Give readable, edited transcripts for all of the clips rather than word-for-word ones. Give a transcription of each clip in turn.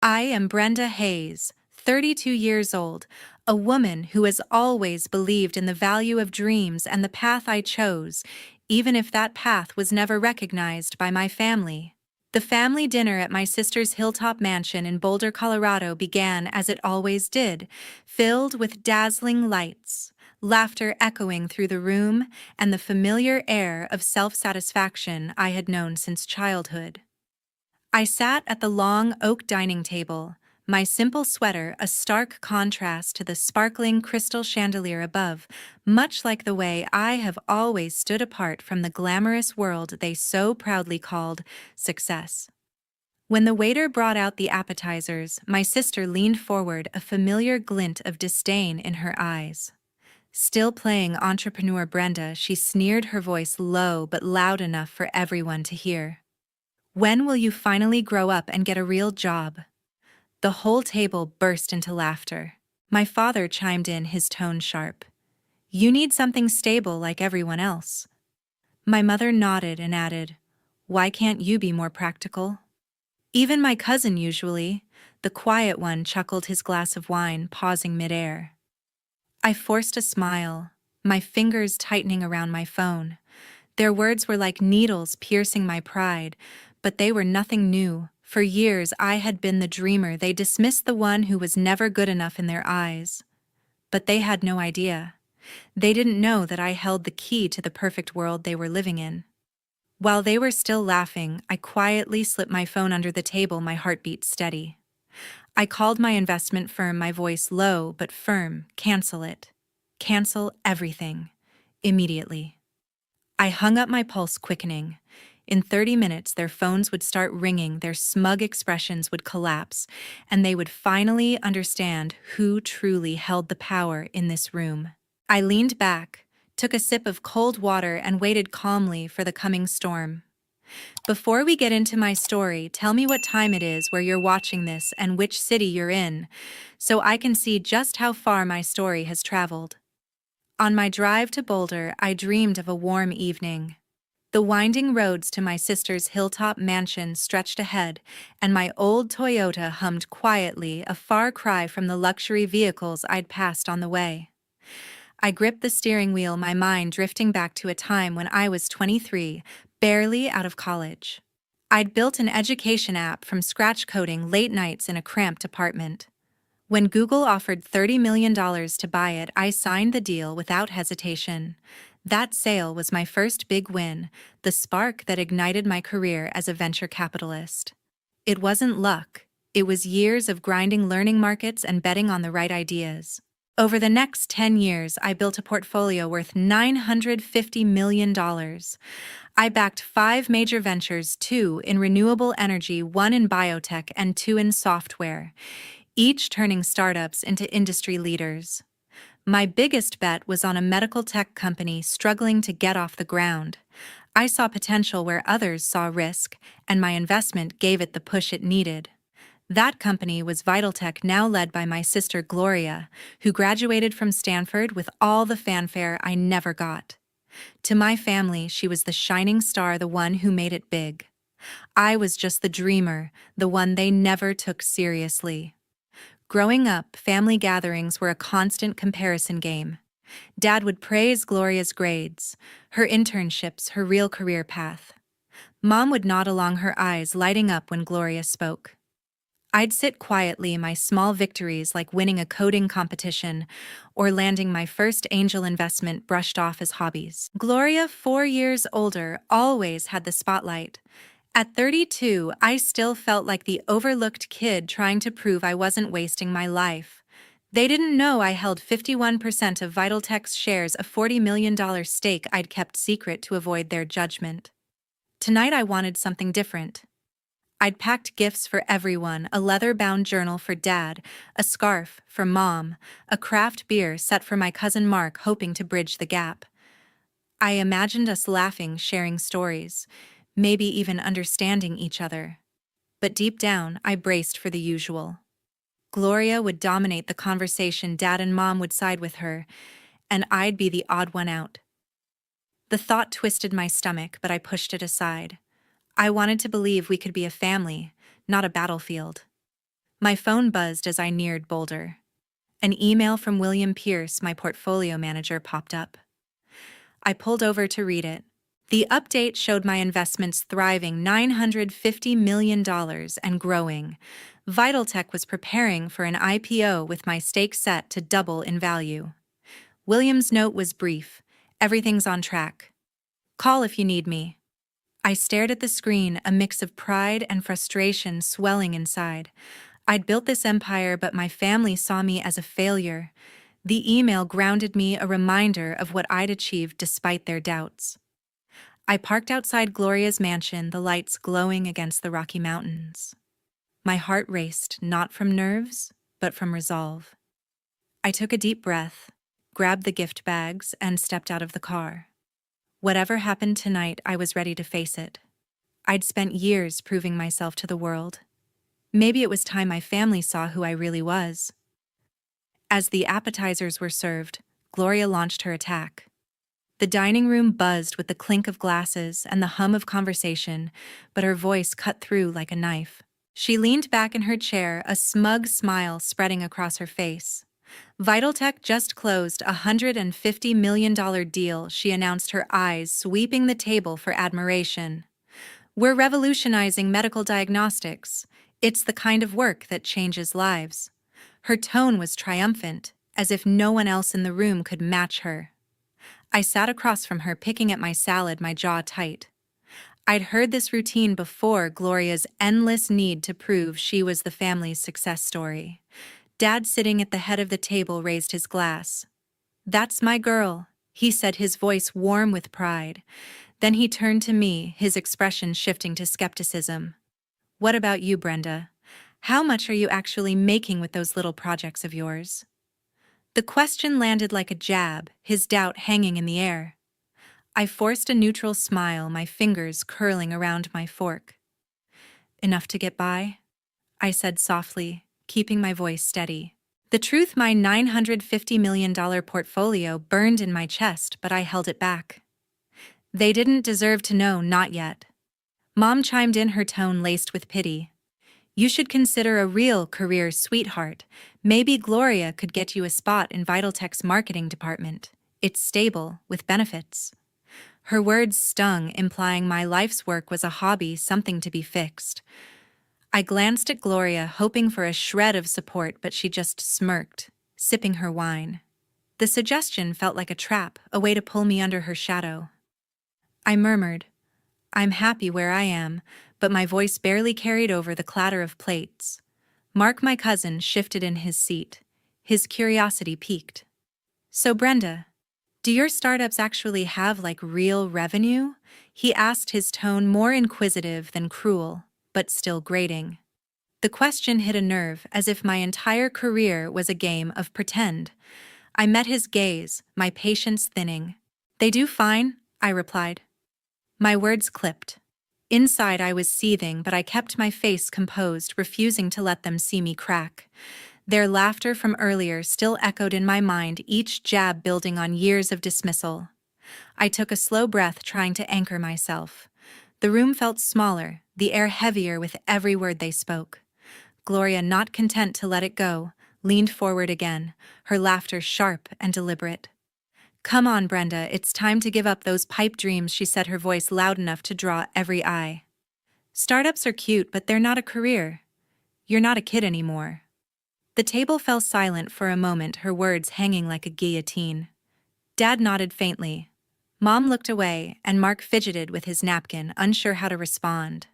I am Brenda Hayes, 32 years old, a woman who has always believed in the value of dreams and the path I chose, even if that path was never recognized by my family. The family dinner at my sister's hilltop mansion in Boulder, Colorado began as it always did, filled with dazzling lights, laughter echoing through the room, and the familiar air of self-satisfaction I had known since childhood. I sat at the long oak dining table, my simple sweater a stark contrast to the sparkling crystal chandelier above, much like the way I have always stood apart from the glamorous world they so proudly called success. When the waiter brought out the appetizers, my sister leaned forward, a familiar glint of disdain in her eyes. Still playing entrepreneur Brenda, she sneered, her voice low but loud enough for everyone to hear. "When will you finally grow up and get a real job?" The whole table burst into laughter. My father chimed in, his tone sharp. "You need something stable like everyone else." My mother nodded and added, "Why can't you be more practical?" Even my cousin, usually, the quiet one, chuckled, his glass of wine pausing midair. I forced a smile, my fingers tightening around my phone. Their words were like needles piercing my pride, but they were nothing new. For years I had been the dreamer they dismissed, the one who was never good enough in their eyes. But they had no idea. They didn't know that I held the key to the perfect world they were living in. While they were still laughing, I quietly slipped my phone under the table, my heartbeat steady. I called my investment firm, my voice low but firm. "Cancel it. Cancel everything. Immediately." I hung up, my pulse quickening. In 30 minutes, their phones would start ringing, their smug expressions would collapse, and they would finally understand who truly held the power in this room. I leaned back, took a sip of cold water, and waited calmly for the coming storm. "Before we get into my story, tell me what time it is where you're watching this and which city you're in, so I can see just how far my story has traveled." On my drive to Boulder, I dreamed of a warm evening. The winding roads to my sister's hilltop mansion stretched ahead, and my old Toyota hummed quietly, a far cry from the luxury vehicles I'd passed on the way. I gripped the steering wheel, my mind drifting back to a time when I was 23, barely out of college. I'd built an education app from scratch, coding late nights in a cramped apartment. When Google offered $30 million to buy it, I signed the deal without hesitation. That sale was my first big win, the spark that ignited my career as a venture capitalist. It wasn't luck. It was years of grinding, learning markets, and betting on the right ideas. Over the next 10 years, I built a portfolio worth $950 million. I backed 5 major ventures, 2 in renewable energy, 1 in biotech, and 2 in software, each turning startups into industry leaders. My biggest bet was on a medical tech company struggling to get off the ground. I saw potential where others saw risk, and my investment gave it the push it needed. That company was Vitaltech, now led by my sister Gloria, who graduated from Stanford with all the fanfare I never got. To my family, she was the shining star, the one who made it big. I was just the dreamer, the one they never took seriously. Growing up, family gatherings were a constant comparison game. Dad would praise Gloria's grades, her internships, her real career path. Mom would nod along, her eyes lighting up when Gloria spoke. I'd sit quietly, my small victories like winning a coding competition or landing my first angel investment brushed off as hobbies. Gloria, 4 years older, always had the spotlight. At 32, I still felt like the overlooked kid trying to prove I wasn't wasting my life. They didn't know I held 51% of Vitaltech's shares, a $40 million stake I'd kept secret to avoid their judgment. Tonight I wanted something different. I'd packed gifts for everyone, a leather-bound journal for Dad, a scarf for Mom, a craft beer set for my cousin Mark, hoping to bridge the gap. I imagined us laughing, sharing stories, maybe even understanding each other. But deep down, I braced for the usual. Gloria would dominate the conversation, Dad and Mom would side with her, and I'd be the odd one out. The thought twisted my stomach, but I pushed it aside. I wanted to believe we could be a family, not a battlefield. My phone buzzed as I neared Boulder. An email from William Pierce, my portfolio manager, popped up. I pulled over to read it. The update showed my investments thriving $950 million and growing. Vitaltech was preparing for an IPO with my stake set to double in value. William's note was brief. Everything's on track. Call if you need me. I stared at the screen, a mix of pride and frustration swelling inside. I'd built this empire, but my family saw me as a failure. The email grounded me, a reminder of what I'd achieved despite their doubts. I parked outside Gloria's mansion, the lights glowing against the Rocky Mountains. My heart raced, not from nerves, but from resolve. I took a deep breath, grabbed the gift bags, and stepped out of the car. Whatever happened tonight, I was ready to face it. I'd spent years proving myself to the world. Maybe it was time my family saw who I really was. As the appetizers were served, Gloria launched her attack. The dining room buzzed with the clink of glasses and the hum of conversation, but her voice cut through like a knife. She leaned back in her chair, a smug smile spreading across her face. Vitaltech just closed a $150 million deal, she announced, her eyes sweeping the table for admiration. We're revolutionizing medical diagnostics. It's the kind of work that changes lives. Her tone was triumphant, as if no one else in the room could match her. I sat across from her, picking at my salad, my jaw tight. I'd heard this routine before, Gloria's endless need to prove she was the family's success story. Dad, sitting at the head of the table, raised his glass. "That's my girl," he said, his voice warm with pride. Then he turned to me, his expression shifting to skepticism. "What about you, Brenda? How much are you actually making with those little projects of yours?" The question landed like a jab, his doubt hanging in the air. I forced a neutral smile, my fingers curling around my fork. "Enough to get by?" I said softly, keeping my voice steady. The truth, my $950 million portfolio, burned in my chest, but I held it back. "They didn't deserve to know, not yet." Mom chimed in, her tone laced with pity. "You should consider a real career, sweetheart. Maybe Gloria could get you a spot in Vitaltech's marketing department. It's stable, with benefits." Her words stung, implying my life's work was a hobby, something to be fixed. I glanced at Gloria, hoping for a shred of support, but she just smirked, sipping her wine. The suggestion felt like a trap, a way to pull me under her shadow. I murmured, "I'm happy where I am," but my voice barely carried over the clatter of plates. Mark, my cousin, shifted in his seat. His curiosity piqued. "So, Brenda, do your startups actually have, like, real revenue?" he asked, his tone more inquisitive than cruel, but still grating. The question hit a nerve, as if my entire career was a game of pretend. I met his gaze, my patience thinning. "They do fine," I replied. My words clipped. Inside I was seething, but I kept my face composed, refusing to let them see me crack. Their laughter from earlier still echoed in my mind, each jab building on years of dismissal. I took a slow breath, trying to anchor myself. The room felt smaller, the air heavier with every word they spoke. Gloria, not content to let it go, leaned forward again, her laughter sharp and deliberate. "Come on, Brenda, it's time to give up those pipe dreams," she said, her voice loud enough to draw every eye. "Startups are cute, but they're not a career. You're not a kid anymore." The table fell silent for a moment, her words hanging like a guillotine. Dad nodded faintly. Mom looked away, and Mark fidgeted with his napkin, unsure how to respond.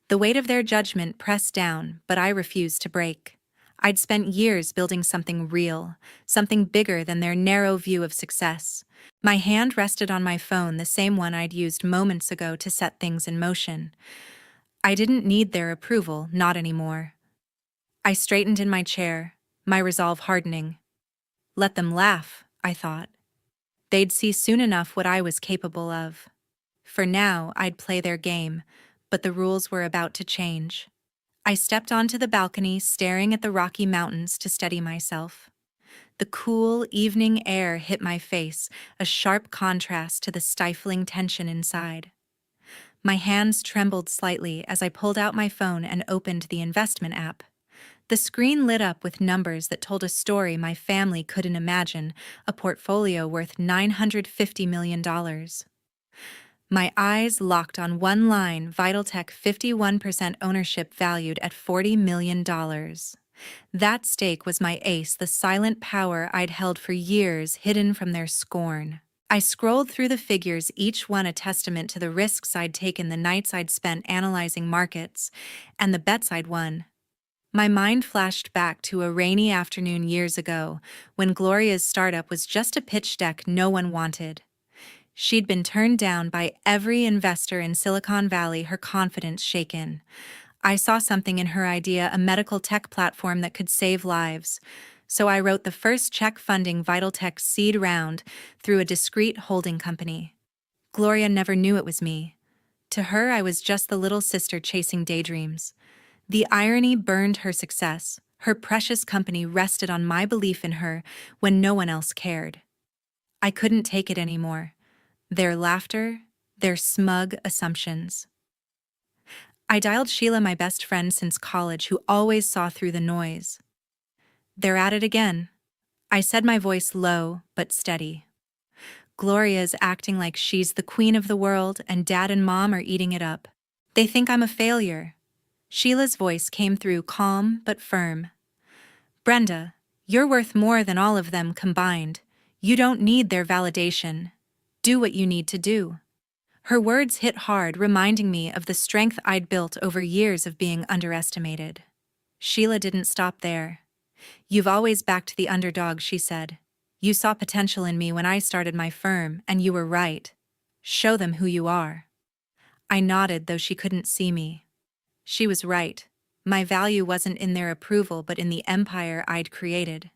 The weight of their judgment pressed down, but I refused to break. I'd spent years building something real, something bigger than their narrow view of success. My hand rested on my phone, the same one I'd used moments ago to set things in motion. I didn't need their approval, not anymore. I straightened in my chair, my resolve hardening. Let them laugh, I thought. They'd see soon enough what I was capable of. For now, I'd play their game, but the rules were about to change. I stepped onto the balcony, staring at the Rocky Mountains to steady myself. The cool, evening air hit my face, a sharp contrast to the stifling tension inside. My hands trembled slightly as I pulled out my phone and opened the investment app. The screen lit up with numbers that told a story my family couldn't imagine, a portfolio worth $950 million. My eyes locked on one line: Vitaltech 51% ownership valued at $40 million. That stake was my ace, the silent power I'd held for years, hidden from their scorn. I scrolled through the figures, each one a testament to the risks I'd taken, the nights I'd spent analyzing markets, and the bets I'd won. My mind flashed back to a rainy afternoon years ago, when Gloria's startup was just a pitch deck no one wanted. She'd been turned down by every investor in Silicon Valley, her confidence shaken. I saw something in her idea, a medical tech platform that could save lives. So I wrote the first check funding Vitaltech's seed round through a discreet holding company. Gloria never knew it was me. To her, I was just the little sister chasing daydreams. The irony burned her success. Her precious company rested on my belief in her when no one else cared. I couldn't take it anymore. Their laughter, their smug assumptions. I dialed Sheila, my best friend since college, who always saw through the noise. "They're at it again," I said, my voice low but steady. "Gloria's acting like she's the queen of the world, and Dad and Mom are eating it up. They think I'm a failure." Sheila's voice came through, calm but firm. "Brenda, you're worth more than all of them combined. You don't need their validation. Do what you need to do." Her words hit hard, reminding me of the strength I'd built over years of being underestimated. Sheila didn't stop there. "You've always backed the underdog," she said. "You saw potential in me when I started my firm, and you were right. Show them who you are." I nodded, though she couldn't see me. She was right. My value wasn't in their approval, but in the empire I'd created.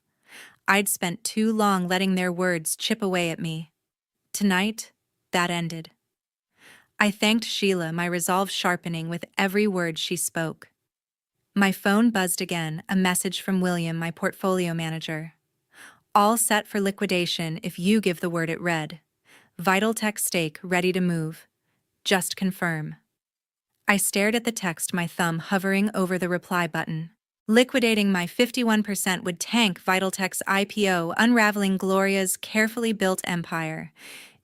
I'd spent too long letting their words chip away at me. Tonight, that ended. I thanked Sheila, my resolve sharpening with every word she spoke. My phone buzzed again, a message from William, my portfolio manager. "All set for liquidation if you give the word," it read. "Vitaltech stake ready to move. Just confirm." I stared at the text, my thumb hovering over the reply button. Liquidating my 51% would tank Vitaltech's IPO, unraveling Gloria's carefully built empire.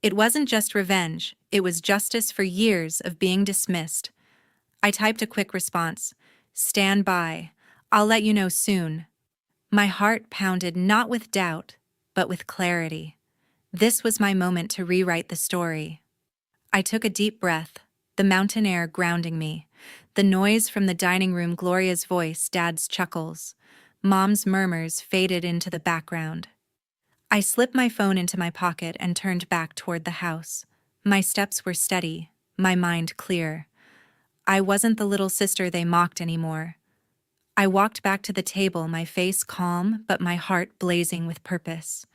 It wasn't just revenge, it was justice for years of being dismissed. I typed a quick response: "Stand by. I'll let you know soon." My heart pounded, not with doubt, but with clarity. This was my moment to rewrite the story. I took a deep breath, the mountain air grounding me. The noise from the dining room, Gloria's voice, Dad's chuckles, Mom's murmurs faded into the background. I slipped my phone into my pocket and turned back toward the house. My steps were steady, my mind clear. I wasn't the little sister they mocked anymore. I walked back to the table, my face calm, but my heart blazing with purpose.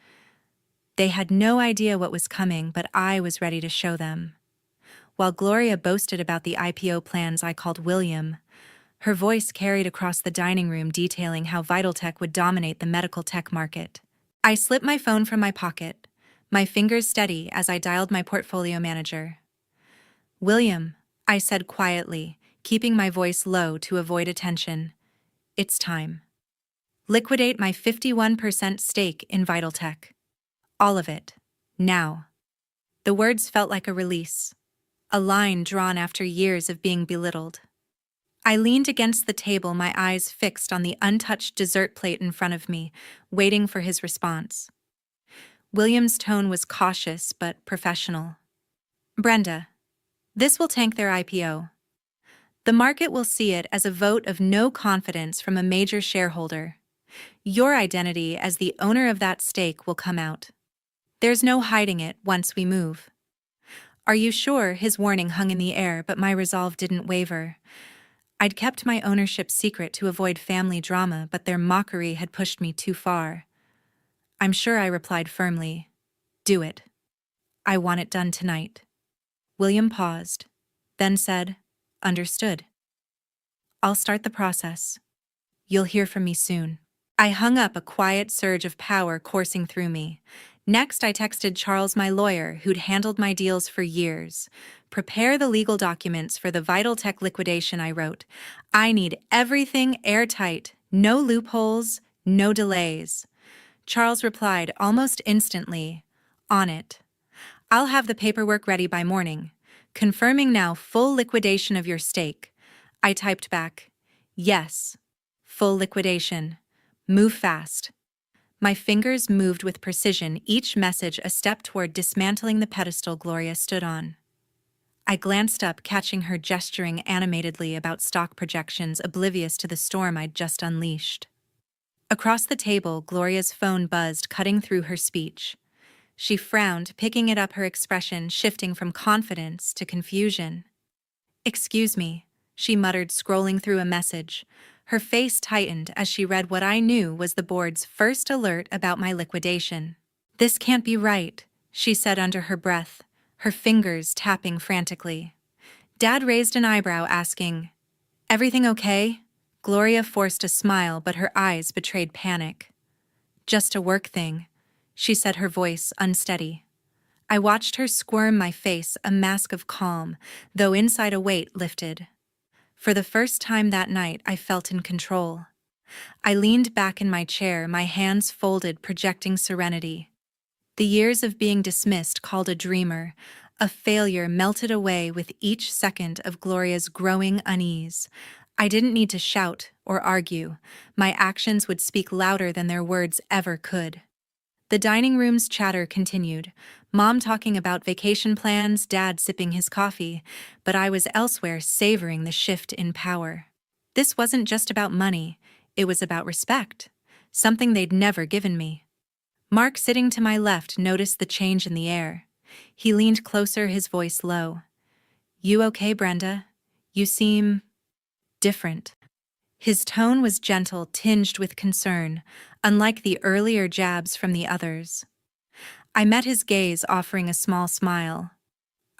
They had no idea what was coming, but I was ready to show them. While Gloria boasted about the IPO plans, I called William. Her voice carried across the dining room, detailing how Vitaltech would dominate the medical tech market. I slipped my phone from my pocket, my fingers steady as I dialed my portfolio manager. "William," I said quietly, keeping my voice low to avoid attention. "It's time. Liquidate my 51% stake in Vitaltech. All of it. Now." The words felt like a release, a line drawn after years of being belittled. I leaned against the table, my eyes fixed on the untouched dessert plate in front of me, waiting for his response. William's tone was cautious but professional. "Brenda, this will tank their IPO. The market will see it as a vote of no confidence from a major shareholder. Your identity as the owner of that stake will come out. There's no hiding it once we move." "Are you sure?" His warning hung in the air, but my resolve didn't waver. I'd kept my ownership secret to avoid family drama, but their mockery had pushed me too far. "I'm sure," I replied firmly. "Do it. I want it done tonight." William paused, then said, "Understood. I'll start the process. You'll hear from me soon." I hung up, a quiet surge of power coursing through me. Next, I texted Charles, my lawyer, who'd handled my deals for years. "Prepare the legal documents for the Vitaltech liquidation," I wrote. "I need everything airtight. No loopholes, no delays. Charles replied almost instantly, "On it. I'll have the paperwork ready by morning. Confirming now full liquidation of your stake." I typed back, "Yes. Full liquidation. Move fast." My fingers moved with precision, each message a step toward dismantling the pedestal Gloria stood on. I glanced up, catching her gesturing animatedly about stock projections, oblivious to the storm I'd just unleashed. Across the table, Gloria's phone buzzed, cutting through her speech. She frowned, picking it up, her expression shifting from confidence to confusion. "Excuse me," she muttered, scrolling through a message. Her face tightened as she read what I knew was the board's first alert about my liquidation. "This can't be right," she said under her breath, her fingers tapping frantically. Dad raised an eyebrow, asking, "Everything okay?" Gloria forced a smile, but her eyes betrayed panic. "Just a work thing," she said, her voice unsteady. I watched her squirm, my face a mask of calm, though inside a weight lifted. For the first time that night, I felt in control. I leaned back in my chair, my hands folded, projecting serenity. The years of being dismissed, called a dreamer, a failure, melted away with each second of Gloria's growing unease. I didn't need to shout or argue. My actions would speak louder than their words ever could. The dining room's chatter continued, Mom talking about vacation plans, Dad sipping his coffee, but I was elsewhere, savoring the shift in power. This wasn't just about money, it was about respect, something they'd never given me. Mark, sitting to my left, noticed the change in the air. He leaned closer, his voice low. "You okay, Brenda? You seem different." His tone was gentle, tinged with concern, unlike the earlier jabs from the others. I met his gaze, offering a small smile.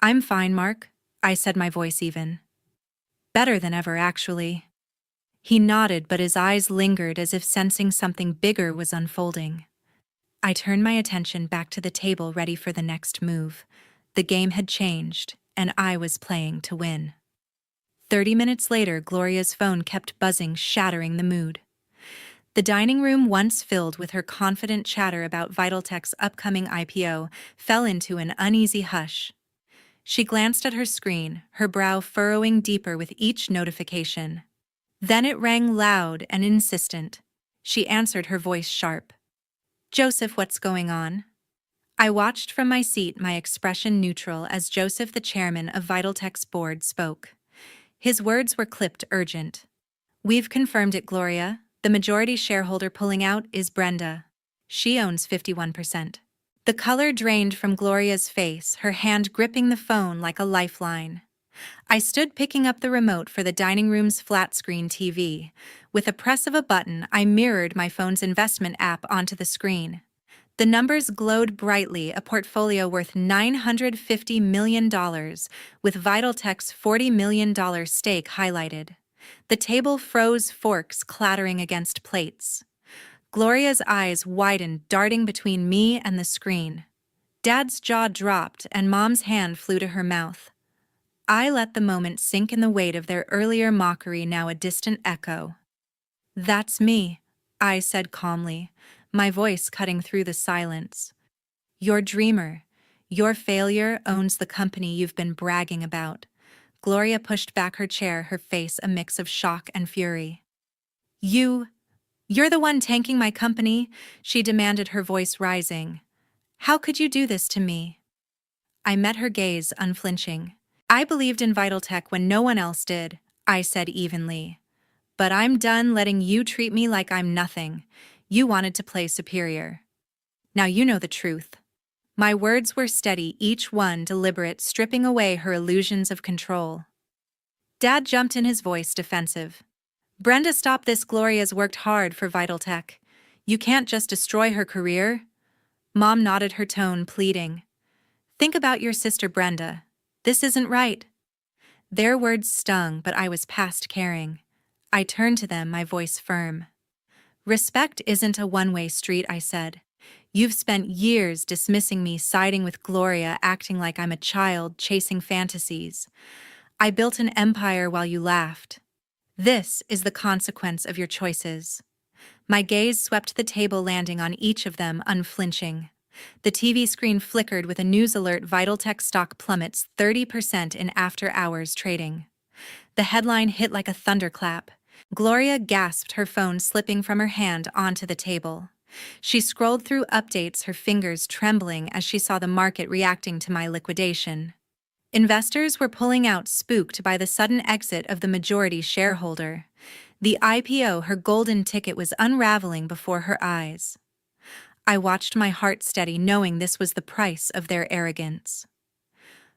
"I'm fine, Mark," I said, my voice even. "Better than ever, actually." He nodded, but his eyes lingered, as if sensing something bigger was unfolding. I turned my attention back to the table, ready for the next move. The game had changed, and I was playing to win. 30 minutes later, Gloria's phone kept buzzing, shattering the mood. The dining room, once filled with her confident chatter about Vitaltech's upcoming IPO, fell into an uneasy hush. She glanced at her screen, her brow furrowing deeper with each notification. Then it rang loud and insistent. She answered, her voice sharp. "Joseph, what's going on?" I watched from my seat, my expression neutral, as Joseph, the chairman of Vitaltech's board, spoke. His words were clipped, urgent. "We've confirmed it, Gloria. The majority shareholder pulling out is Brenda. She owns 51%. The color drained from Gloria's face, her hand gripping the phone like a lifeline. I stood, picking up the remote for the dining room's flat-screen TV. With a press of a button, I mirrored my phone's investment app onto the screen. The numbers glowed brightly, a portfolio worth $950 million, with Vitaltech's $40 million stake highlighted. The table froze, forks clattering against plates. Gloria's eyes widened, darting between me and the screen. Dad's jaw dropped, and Mom's hand flew to her mouth. I let the moment sink in, the weight of their earlier mockery now a distant echo. "That's me," I said calmly, my voice cutting through the silence. "Your dreamer. Your failure owns the company you've been bragging about." Gloria pushed back her chair, her face a mix of shock and fury. You're the one tanking my company," she demanded, her voice rising. "How could you do this to me?" I met her gaze, unflinching. "I believed in Vitaltech when no one else did," I said evenly. "But I'm done letting you treat me like I'm nothing. You wanted to play superior. Now you know the truth." My words were steady, each one deliberate, stripping away her illusions of control. Dad jumped in, his voice defensive. "Brenda, stop this. Gloria's worked hard for Vitaltech. You can't just destroy her career." Mom nodded, her tone pleading. "Think about your sister Brenda. This isn't right." Their words stung, but I was past caring. I turned to them, my voice firm. "Respect isn't a one-way street," I said. "You've spent years dismissing me, siding with Gloria, acting like I'm a child chasing fantasies. I built an empire while you laughed. This is the consequence of your choices. My gaze swept the table, landing on each of them unflinching. The TV screen flickered with a news alert: Vital Tech stock plummets 30% in after-hours trading. The headline hit like a thunderclap. Gloria gasped, her phone slipping from her hand onto the table. She scrolled through updates, her fingers trembling as she saw the market reacting to my liquidation. Investors were pulling out, spooked by the sudden exit of the majority shareholder. The IPO, her golden ticket, was unraveling before her eyes. I watched, my heart steady, knowing this was the price of their arrogance.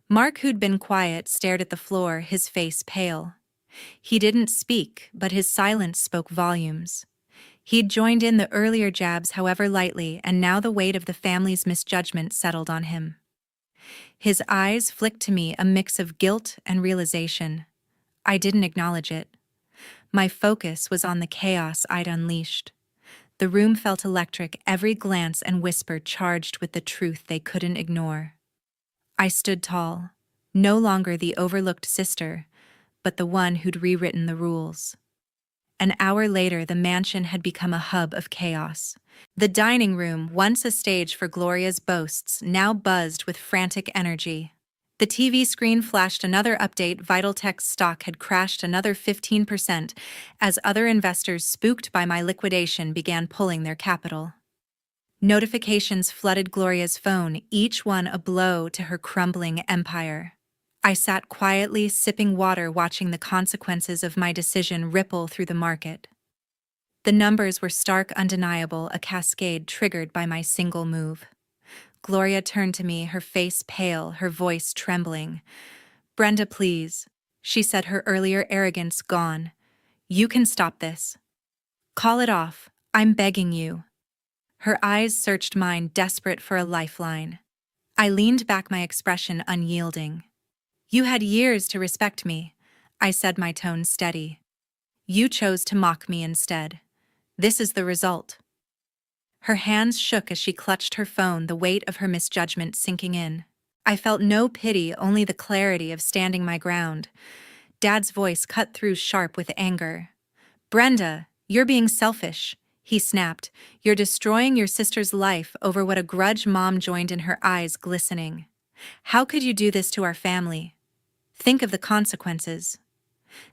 Mark, who'd been quiet, stared at the floor, his face pale. He didn't speak, but his silence spoke volumes. He'd joined in the earlier jabs, however lightly, and now the weight of the family's misjudgment settled on him. His eyes flicked to me, a mix of guilt and realization. I didn't acknowledge it. My focus was on the chaos I'd unleashed. The room felt electric, every glance and whisper charged with the truth they couldn't ignore. I stood tall, no longer the overlooked sister, but the one who'd rewritten the rules. An hour later, the mansion had become a hub of chaos. The dining room, once a stage for Gloria's boasts, now buzzed with frantic energy. The TV screen flashed another update: Vital Tech's stock had crashed another 15% as other investors, spooked by my liquidation, began pulling their capital. Notifications flooded Gloria's phone, each one a blow to her crumbling empire. I sat quietly, sipping water, watching the consequences of my decision ripple through the market. The numbers were stark, undeniable, a cascade triggered by my single move. Gloria turned to me, her face pale, her voice trembling. "Brenda, please," she said, her earlier arrogance gone. "You can stop this. Call it off. I'm begging you." Her eyes searched mine, desperate for a lifeline. I leaned back, my expression unyielding. "You had years to respect me," I said, my tone steady. "You chose to mock me instead. This is the result." Her hands shook as she clutched her phone, the weight of her misjudgment sinking in. I felt no pity, only the clarity of standing my ground. Dad's voice cut through, sharp with anger. "Brenda, you're being selfish," he snapped. "You're destroying your sister's life over what a grudge." Mom joined in, her eyes glistening. "How could you do this to our family? Think of the consequences."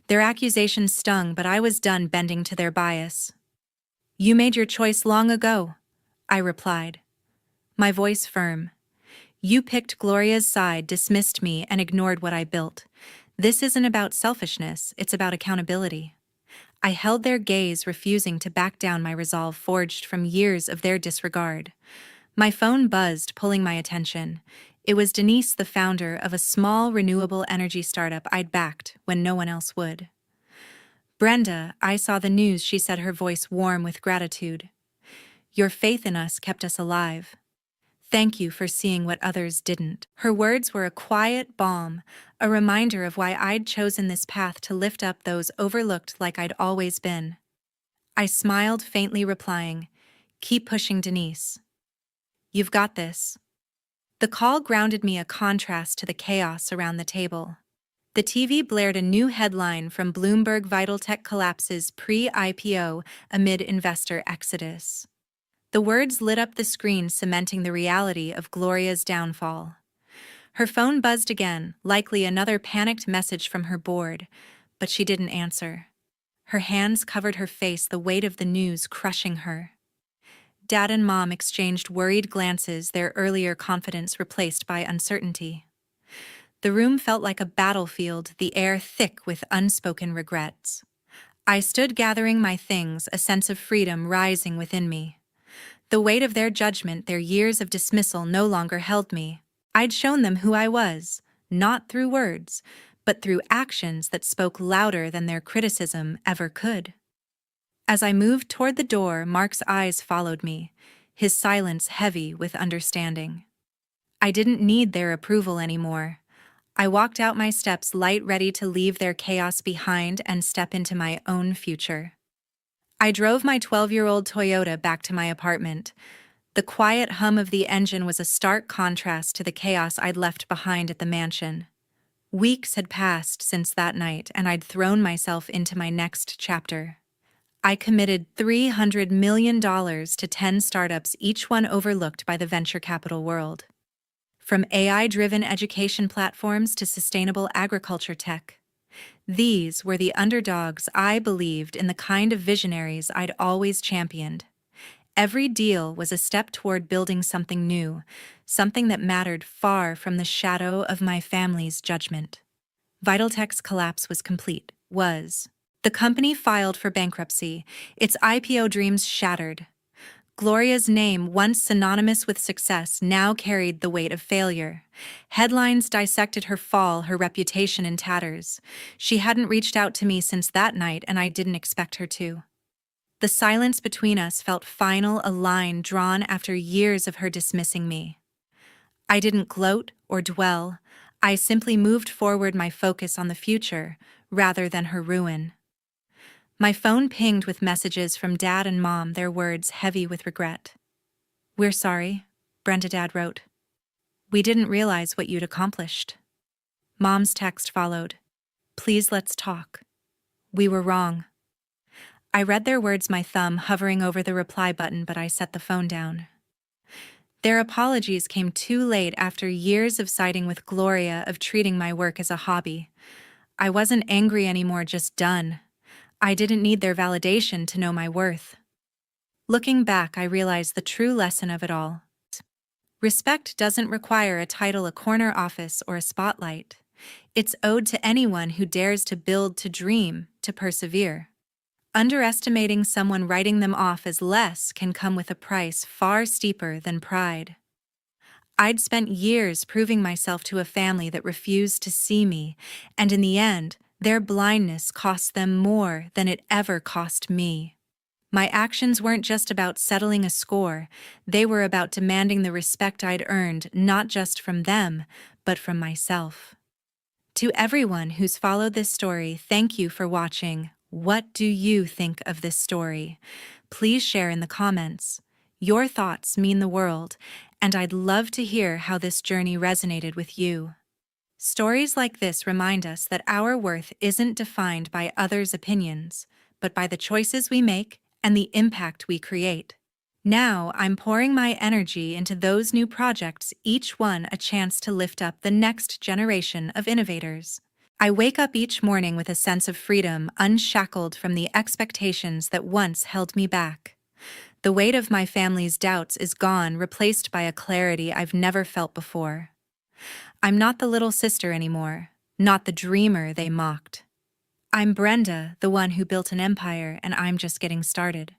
Their accusations stung, but I was done bending to their bias. "You made your choice long ago," I replied, my voice firm. "You picked Gloria's side, dismissed me, and ignored what I built. This isn't about selfishness, it's about accountability." I held their gaze, refusing to back down, my resolve forged from years of their disregard. My phone buzzed, pulling my attention. It was Denise, the founder of a small renewable energy startup I'd backed when no one else would. "Brenda, I saw the news," she said, her voice warm with gratitude. "Your faith in us kept us alive. Thank you for seeing what others didn't." Her words were a quiet balm, a reminder of why I'd chosen this path, to lift up those overlooked like I'd always been. I smiled faintly, replying, "Keep pushing, Denise. You've got this." The call grounded me, a contrast to the chaos around the table. The TV blared a new headline from Bloomberg: Vital Tech collapses pre-IPO amid investor exodus. The words lit up the screen, cementing the reality of Gloria's downfall. Her phone buzzed again, likely another panicked message from her board, but she didn't answer. Her hands covered her face, the weight of the news crushing her. Dad and Mom exchanged worried glances, their earlier confidence replaced by uncertainty. The room felt like a battlefield, the air thick with unspoken regrets. I stood gathering my things, a sense of freedom rising within me. The weight of their judgment, their years of dismissal, no longer held me. I'd shown them who I was, not through words, but through actions that spoke louder than their criticism ever could. As I moved toward the door, Mark's eyes followed me, his silence heavy with understanding. I didn't need their approval anymore. I walked out, my steps light, ready to leave their chaos behind and step into my own future. I drove my 12-year-old Toyota back to my apartment. The quiet hum of the engine was a stark contrast to the chaos I'd left behind at the mansion. Weeks had passed since that night, and I'd thrown myself into my next chapter. I committed $300 million to 10 startups, each one overlooked by the venture capital world. From AI-driven education platforms to sustainable agriculture tech. These were the underdogs I believed in, the kind of visionaries I'd always championed. Every deal was a step toward building something new, something that mattered far from the shadow of my family's judgment. Vitaltech's collapse was complete. The company filed for bankruptcy, its IPO dreams shattered. Gloria's name, once synonymous with success, now carried the weight of failure. Headlines dissected her fall, her reputation in tatters. She hadn't reached out to me since that night, and I didn't expect her to. The silence between us felt final, a line drawn after years of her dismissing me. I didn't gloat or dwell. I simply moved forward, my focus on the future rather than her ruin. My phone pinged with messages from Dad and Mom, their words heavy with regret. "We're sorry," Brenda Dad wrote. "We didn't realize what you'd accomplished." Mom's text followed. "Please let's talk. We were wrong." I read their words, my thumb hovering over the reply button, but I set the phone down. Their apologies came too late, after years of siding with Gloria, of treating my work as a hobby. I wasn't angry anymore, just done. I didn't need their validation to know my worth. Looking back, I realized the true lesson of it all. Respect doesn't require a title, a corner office, or a spotlight. It's owed to anyone who dares to build, to dream, to persevere. Underestimating someone, writing them off as less, can come with a price far steeper than pride. I'd spent years proving myself to a family that refused to see me, and in the end, their blindness cost them more than it ever cost me. My actions weren't just about settling a score, they were about demanding the respect I'd earned, not just from them, but from myself. To everyone who's followed this story, thank you for watching. What do you think of this story? Please share in the comments. Your thoughts mean the world, and I'd love to hear how this journey resonated with you. Stories like this remind us that our worth isn't defined by others' opinions, but by the choices we make and the impact we create. Now I'm pouring my energy into those new projects, each one a chance to lift up the next generation of innovators. I wake up each morning with a sense of freedom, unshackled from the expectations that once held me back. The weight of my family's doubts is gone, replaced by a clarity I've never felt before. I'm not the little sister anymore, not the dreamer they mocked. I'm Brenda, the one who built an empire, and I'm just getting started.